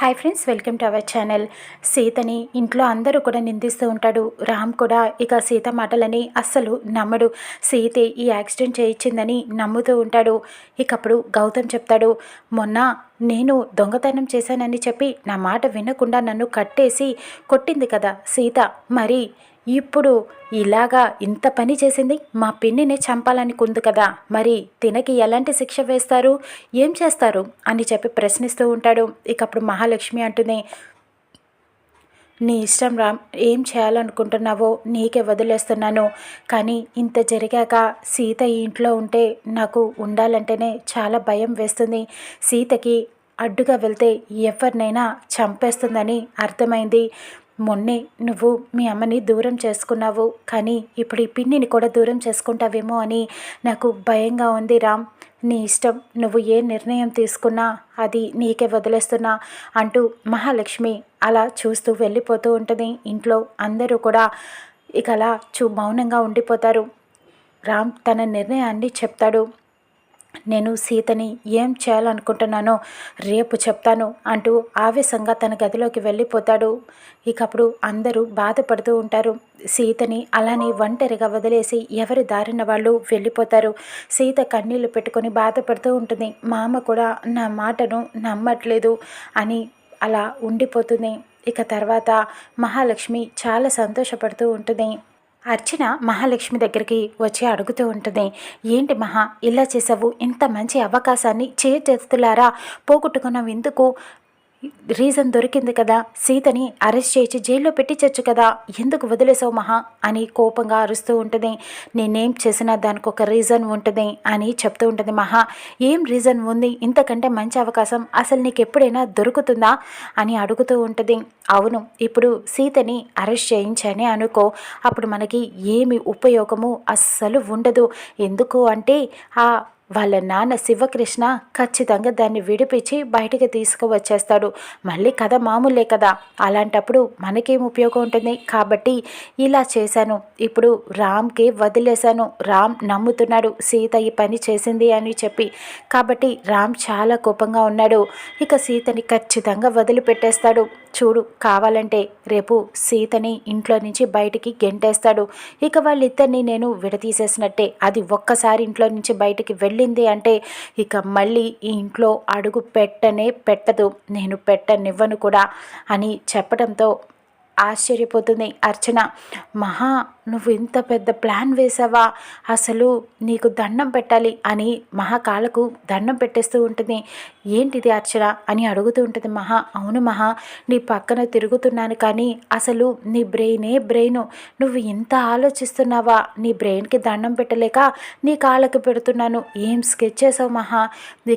Hi friends, welcome to our channel. సీతని ఇంట్లో అందరూ కూడా నిందిస్తూ ఉంటాడు. రామ్ కూడా ఇక సీత మాటలని అస్సలు నమ్మడు. సీతే ఈ యాక్సిడెంట్ చేయించిందని నమ్ముతూ ఉంటాడు. ఇకప్పుడు గౌతమ్ చెప్తాడు, మొన్న నేను దొంగతనం చేశానని చెప్పి నా మాట వినకుండా నన్ను కట్టేసి కొట్టింది కదా సీత, మరి ఇప్పుడు ఇలాగా ఇంత పని చేసింది మా పిన్నిని చంపాలనుకుంది కదా, మరి తినకి ఎలాంటి శిక్ష వేస్తారు, ఏం చేస్తారు అని చెప్పి ప్రశ్నిస్తూ ఉంటాడు. ఇకప్పుడు మహాలక్ష్మి అంటుంది, నీ ఇష్టం రామ్, ఏం చేయాలనుకుంటున్నావో నీకే వదిలేస్తున్నాను. కానీ ఇంత జరిగాక సీత ఈ ఇంట్లో ఉంటే నాకు ఉండాలంటేనే చాలా భయం వేస్తుంది. సీతకి అడ్డుగా వెళ్తే ఎవరినైనా చంపేస్తుందని అర్థమైంది. మొన్నే నువ్వు మీ అమ్మని దూరం చేసుకున్నావు, కానీ ఇప్పుడు ఈ పిన్నిని కూడా దూరం చేసుకుంటావేమో అని నాకు భయంగా ఉంది రామ్. నీ ఇష్టం, నువ్వు ఏ నిర్ణయం తీసుకున్నా అది నీకే వదిలేస్తున్నా అంటూ మహాలక్ష్మి అలా చూస్తూ వెళ్ళిపోతూ ఉంటుంది. ఇంట్లో అందరూ కూడా ఇక అలా మౌనంగా ఉండిపోతారు. రామ్ తన నిర్ణయాన్ని చెప్తాడు. నేను సీతని ఏం చేయాలనుకుంటున్నానో రేపు చెప్తాను అంటూ ఆవేశంగా తన గదిలోకి వెళ్ళిపోతాడు. ఇకప్పుడు అందరూ బాధపడుతూ ఉంటారు. సీతని అలానే ఒంటరిగా వదిలేసి ఎవరి దారిన వాళ్ళు వెళ్ళిపోతారు. సీత కన్నీళ్లు పెట్టుకొని బాధపడుతూ ఉంటుంది. మా అమ్మ కూడా నా మాటను నమ్మట్లేదు అని అలా ఉండిపోతుంది. ఇక తర్వాత మహాలక్ష్మి చాలా సంతోషపడుతూ ఉంటుంది. అర్చన మహాలక్ష్మి దగ్గరికి వచ్చి అడుగుతూ ఉంటుంది, ఏంటి మహా ఇలా చేసావు, ఇంత మంచి అవకాశాన్ని చేతులారా పోగొట్టుకున్నావు ఎందుకు? రీజన్ దొరికింది కదా, సీతని అరెస్ట్ చేసి జైల్లో పెట్టించచ్చు కదా, ఎందుకు వదిలేసావు మహా అని కోపంగా అరుస్తూ ఉంటుంది. నేనేం చేసినా దానికి ఒక రీజన్ ఉంటుంది అని చెప్తూ ఉంటుంది. మహా, ఏం రీజన్ ఉంది, ఇంతకంటే మంచి అవకాశం అసలు నీకు ఎప్పుడైనా దొరుకుతుందా అని అడుగుతూ ఉంటుంది. అవును, ఇప్పుడు సీతని అరెస్ట్ చేయించని అనుకో, అప్పుడు మనకి ఏమి ఉపయోగము అస్సలు ఉండదు. ఎందుకు అంటే వాళ్ళ నాన్న శివకృష్ణ ఖచ్చితంగా దాన్ని విడిపించి బయటికి తీసుకువచ్చేస్తాడు. మళ్ళీ కథ మామూలే కదా, అలాంటప్పుడు మనకేం ఉపయోగం ఉంటుంది. కాబట్టి ఇలా చేశాను, ఇప్పుడు రామ్కి వదిలేశాను. రామ్ నమ్ముతున్నాడు సీత ఈ పని చేసింది అని చెప్పి. కాబట్టి రామ్ చాలా కోపంగా ఉన్నాడు. ఇక సీతని ఖచ్చితంగా వదిలిపెట్టేస్తాడు. చూడు, కావాలంటే రేపు సీతని ఇంట్లో నుంచి బయటికి గెంటేస్తాడు. ఇక వాళ్ళిద్దరిని నేను విడతీసేసినట్టే. అది ఒక్కసారి ఇంట్లో నుంచి బయటికి వెళ్ళింది అంటే ఇక మళ్ళీ ఈ ఇంట్లో అడుగు పెట్టదు, నేను పెట్టనివ్వను కూడా అని చెప్పడంతో ఆశ్చర్యపోతుంది అర్చన. మహా, నువ్వు ఇంత పెద్ద ప్లాన్ వేసావా, అసలు నీకు దండం పెట్టాలి అని మహా కాళ్ళకు దండం పెట్టేస్తూ ఉంటుంది. ఏంటిది అర్చన అని అడుగుతూ ఉంటుంది మహా. అవును మహా, నీ పక్కన తిరుగుతున్నాను కానీ అసలు నీ బ్రెయిను, నువ్వు ఇంత ఆలోచిస్తున్నావా, నీ బ్రెయిన్కి దండం పెట్టలేక నీ కాళ్ళకి పెడుతున్నాను. ఏం స్కెచ్ చేసావు మహా,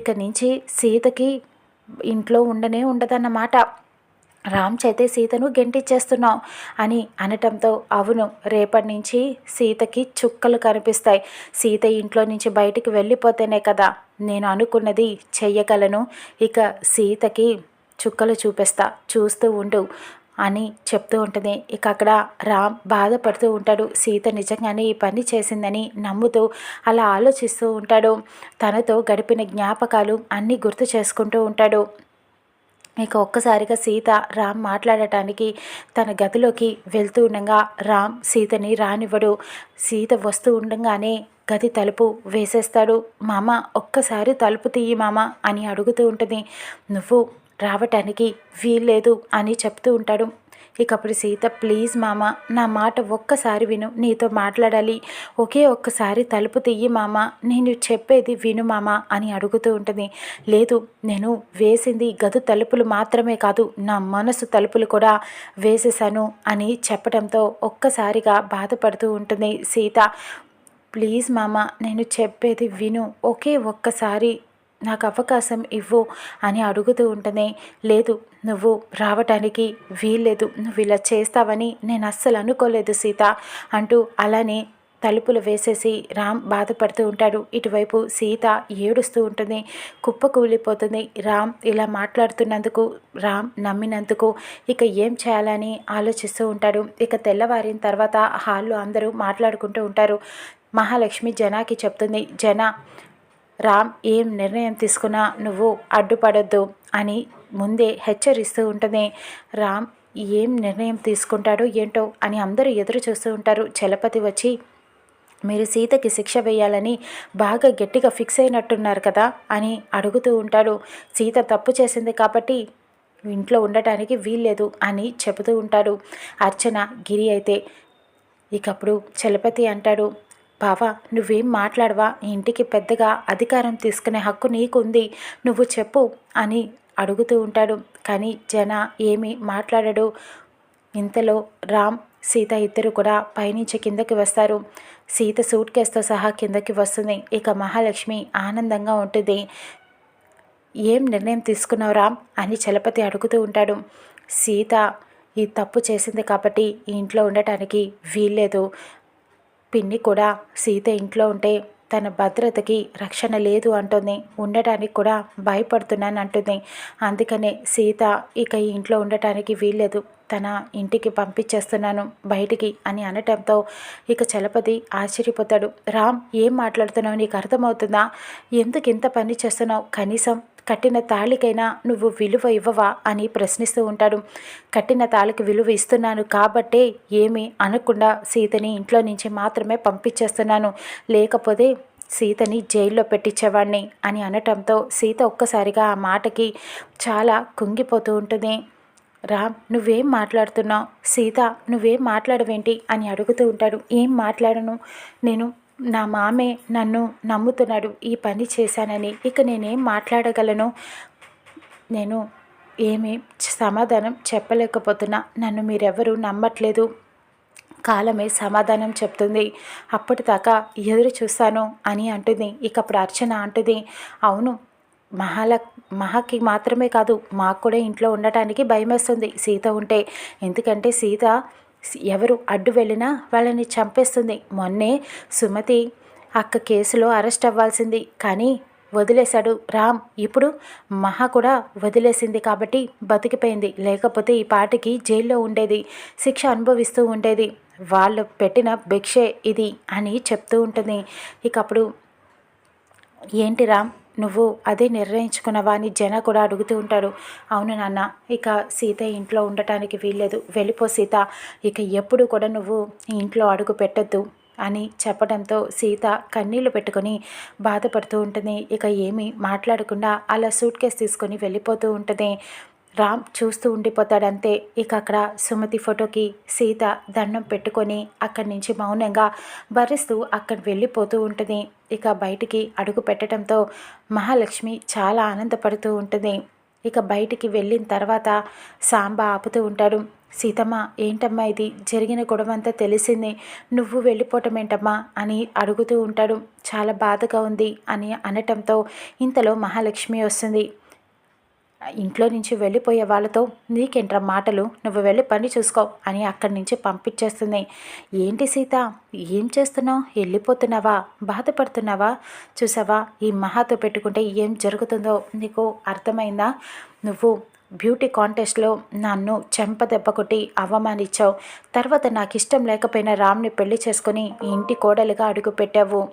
ఇక నుంచి సీతకి ఇంట్లో ఉండదన్నమాట. రామ్ చేతే సీతను గెంటిచ్చేస్తున్నావు అని అనటంతో, అవును, రేపటి నుంచి సీతకి చుక్కలు కనిపిస్తాయి. సీత ఇంట్లో నుంచి బయటికి వెళ్ళిపోతేనే కదా నేను అనుకున్నది చెయ్యగలను. ఇక సీతకి చుక్కలు చూపిస్తా, చూస్తూ ఉండు అని చెప్తూ ఉంటుంది. ఇక అక్కడ రామ్ బాధపడుతూ ఉంటాడు. సీత నిజంగానే ఈ పని చేసిందని నమ్ముతూ అలా ఆలోచిస్తూ ఉంటాడు. తనతో గడిపిన జ్ఞాపకాలు అన్నీ గుర్తు చేసుకుంటూ ఉంటాడు. ఇక ఒక్కసారిగా సీత రామ్ మాట్లాడటానికి తన గదిలోకి వెళ్తూ ఉండగా రామ్ సీతని రానివ్వడు. సీత వస్తూ ఉండగానే గది తలుపు వేసేస్తాడు. మామ, ఒక్కసారి తలుపు తీయి మామ అని అడుగుతూ ఉంటుంది. నువ్వు రావటానికి వీల్లేదు అని చెప్తూ ఉంటాడు. ఇక అప్పుడు సీత, ప్లీజ్ మామ, నా మాట ఒక్కసారి విను, నీతో మాట్లాడాలి, ఒకే ఒక్కసారి తలుపు తీయి మామ, నేను చెప్పేది విను మామ అని అడుగుతూ ఉంటుంది. లేదు, నేను వేసింది గదు తలుపులు మాత్రమే కాదు, నా మనసు తలుపులు కూడా వేసేసాను అని చెప్పడంతో ఒక్కసారిగా బాధపడుతూ ఉంటుంది సీత. ప్లీజ్ మామ, నేను చెప్పేది విను, ఒకే ఒక్కసారి నాకు అవకాశం ఇవ్వు అని అడుగుతూ ఉంటుంది. లేదు, నువ్వు రావటానికి వీల్లేదు, నువ్వు ఇలా చేస్తావని నేను అస్సలు అనుకోలేదు సీత అంటూ అలానే తలుపులు వేసేసి రామ్ బాధపడుతూ ఉంటాడు. ఇటువైపు సీత ఏడుస్తూ ఉంటుంది, కుప్పకూలిపోతుంది. రామ్ ఇలా మాట్లాడుతున్నందుకు, రామ్ నమ్మినందుకు ఇక ఏం చేయాలని ఆలోచిస్తూ ఉంటాడు. ఇక తెల్లవారిన తర్వాత హాల్లో అందరూ మాట్లాడుకుంటూ ఉంటారు. మహాలక్ష్మి జనాకి చెప్తుంది, జన, రామ్ ఏం నిర్ణయం తీసుకున్నా నువ్వు అడ్డుపడొద్దు అని ముందే హెచ్చరిస్తూ ఉంటుంది. రామ్ ఏం నిర్ణయం తీసుకుంటాడో ఏంటో అని అందరూ ఎదురు చూస్తూ ఉంటారు. చలపతి వచ్చి మీరు సీతకి శిక్ష వేయాలని బాగా గట్టిగా ఫిక్స్ అయినట్టున్నారు కదా అని అడుగుతూ ఉంటాడు. సీత తప్పు చేసింది కాబట్టి ఇంట్లో ఉండటానికి వీల్లేదు అని చెబుతూ ఉంటాడు. అర్చన గిరి అయితే ఇకప్పుడు చలపతి అంటాడు, బావా నువ్వేం మాట్లాడవా, ఇంటికి పెద్దగా అధికారం తీసుకునే హక్కు నీకుంది, నువ్వు చెప్పు అని అడుగుతూ ఉంటాడు. కానీ జన ఏమీ మాట్లాడడు. ఇంతలో రామ్ సీత ఇద్దరు కూడా పైనుంచి కిందకి వస్తారు. సీత సూట్ కేసుతో సహా కిందకి వస్తుంది. ఇక మహాలక్ష్మి ఆనందంగా ఉంటుంది. ఏం నిర్ణయం తీసుకున్నావు రామ్ అని చలపతి అడుగుతూ ఉంటాడు. సీత ఈ తప్పు చేసింది కాబట్టి ఈ ఇంట్లో ఉండటానికి వీల్లేదు. పిన్ని కూడా సీత ఇంట్లో ఉంటే తన భద్రతకి రక్షణ లేదు అంటుంది, ఉండటానికి కూడా భయపడుతున్నాను అంటుంది. అందుకనే సీత ఇక ఈ ఇంట్లో ఉండటానికి వీల్లేదు, తన ఇంటికి పంపించేస్తున్నాను బయటికి అని అనటంతో ఇక చలపతి ఆశ్చర్యపోతాడు. రామ్ ఏం మాట్లాడుతున్నావు, నీకు అర్థమవుతుందా, ఎందుకు ఇంత పని చేస్తున్నావు, కనీసం కట్టిన తాళికైనా నువ్వు విలువ ఇవ్వవా అని ప్రశ్నిస్తూ ఉంటాడు. కట్టిన తాళికి విలువ ఇస్తున్నాను కాబట్టే ఏమీ అనకుండా సీతని ఇంట్లో నుంచి మాత్రమే పంపించేస్తున్నాను, లేకపోతే సీతని జైల్లో పెట్టించేవాడిని అని అనటంతో సీత ఒక్కసారిగా ఆ మాటకి చాలా కుంగిపోతూ ఉంటుంది. రామ్ నువ్వేం మాట్లాడుతున్నావు, సీత నువ్వేం మాట్లాడవేంటి అని అడుగుతూ ఉంటాడు. ఏం మాట్లాడను, నేను నా మామే నన్ను నమ్ముతున్నాడు ఈ పని చేశానని, ఇక నేనేం మాట్లాడగలను, నేను ఏమీ సమాధానం చెప్పలేకపోతున్నా, నన్ను మీరెవరూ నమ్మట్లేదు, కాలమే సమాధానం చెప్తుంది, అప్పటిదాకా ఎదురు చూస్తాను అని అంటుంది. ఇక అప్పుడు అర్చన అంటుంది, అవును మహాకి మాత్రమే కాదు మాకు కూడా ఇంట్లో ఉండటానికి భయమేస్తుంది సీత ఉంటే, ఎందుకంటే సీత ఎవరు అడ్డు వెళ్ళినా వాళ్ళని చంపేస్తుంది. మొన్నే సుమతి అక్క కేసులో అరెస్ట్ అవ్వాల్సింది కానీ వదిలేశాడు రామ్, ఇప్పుడు మహా కూడా వదిలేసింది కాబట్టి బతికిపోయింది, లేకపోతే ఈ పాటికి జైల్లో ఉండేది, శిక్ష అనుభవిస్తూ ఉండేది, వాళ్ళు పెట్టిన భిక్షే ఇది అని చెప్తూ ఉంటుంది. ఇక అప్పుడు ఏంటి రామ్ నువ్వు అదే నిర్ణయించుకున్నావా అని జన కూడా అడుగుతూ ఉంటాడు. అవును నాన్న, ఇక సీత ఇంట్లో ఉండటానికి వీల్లేదు, వెళ్ళిపో సీత, ఇక ఎప్పుడు కూడా నువ్వు ఇంట్లో అడుగు పెట్టద్దు అని చెప్పడంతో సీత కన్నీళ్లు పెట్టుకొని బాధపడుతూ ఉంటుంది. ఇక ఏమీ మాట్లాడకుండా అలా సూట్ కేసు తీసుకొని వెళ్ళిపోతూ ఉంటుంది. రామ్ చూస్తూ ఉండిపోతాడంతే. ఇక అక్కడ సుమతి ఫోటోకి సీత దండం పెట్టుకొని అక్కడి నుంచి మౌనంగా భరిస్తూ అక్కడ వెళ్ళిపోతూ ఉంటుంది. ఇక బయటికి అడుగు పెట్టడంతో మహాలక్ష్మి చాలా ఆనందపడుతూ ఉంటుంది. ఇక బయటికి వెళ్ళిన తర్వాత సాంబా ఆపుతూ ఉంటాడు. సీతమ్మ ఏంటమ్మా ఇది, జరిగిన గొడవంతా తెలిసింది, నువ్వు వెళ్ళిపోవటం ఏంటమ్మా అని అడుగుతూ ఉంటాడు. చాలా బాధగా ఉంది అని అనటంతో ఇంతలో మహాలక్ష్మి వస్తుంది. ఇంట్లో నుంచి వెళ్ళిపోయే వాళ్ళతో నీకేంట్రా మాటలు, నువ్వు వెళ్ళి పని చూసుకో అని అక్కడి నుంచి పంపించేస్తుంది. ఏంటి సీత ఏం చేస్తున్నావు, వెళ్ళిపోతున్నావా, బాధపడుతున్నావా, చూసావా ఈ మహాతో పెట్టుకుంటే ఏం జరుగుతుందో నీకు అర్థమైందా, నువ్వు బ్యూటీ కాంటెస్ట్లో నన్ను చెంపదెబ్బ కొట్టి అవమానించావు, తర్వాత నాకు ఇష్టం లేకపోయినా రామ్ని పెళ్లి చేసుకొని ఇంటి కోడలుగా అడుగుపెట్టావు,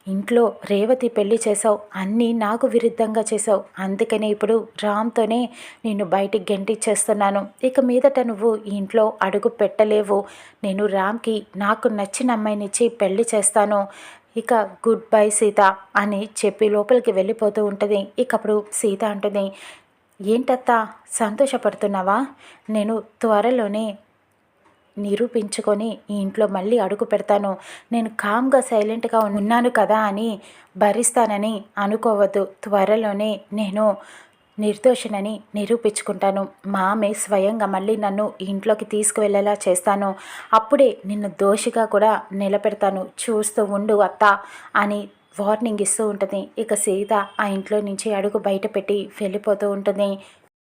ఇంట్లో రేవతి పెళ్లి చేసావు, అన్నీ నాకు విరుద్ధంగా చేసావు, అందుకనే ఇప్పుడు రామ్తోనే నిన్ను బయటికి గెంటిచ్చేస్తున్నాను, ఇక మీదట నువ్వు ఇంట్లో అడుగు పెట్టలేవు, నేను రామ్కి నాకు నచ్చిన అమ్మాయినిచ్చి పెళ్లి చేస్తాను, ఇక గుడ్ బై సీత అని చెప్పి లోపలికి వెళ్ళిపోతూ ఉంటుంది. ఇక అప్పుడు సీత అంటుంది, ఏంటత్తా సంతోషపడుతున్నావా, నేను త్వరలోనే నిరూపించుకొని ఈ ఇంట్లో మళ్ళీ అడుగు పెడతాను, నేను కామ్గా సైలెంట్గా ఉన్నాను కదా అని భరిస్తానని అనుకోవద్దు, త్వరలోనే నేను నిర్దోషినని నిరూపించుకుంటాను, మామే స్వయంగా మళ్ళీ నన్ను ఇంట్లోకి తీసుకువెళ్ళేలా చేస్తాను, అప్పుడే నిన్ను దోషిగా కూడా నిలబెడతాను, చూస్తూ ఉండు అత్త అని వార్నింగ్ ఇస్తూ ఉంటుంది. ఇక సీత ఆ ఇంట్లో నుంచి అడుగు బయట పెట్టి వెళ్ళిపోతూ ఉంటుంది.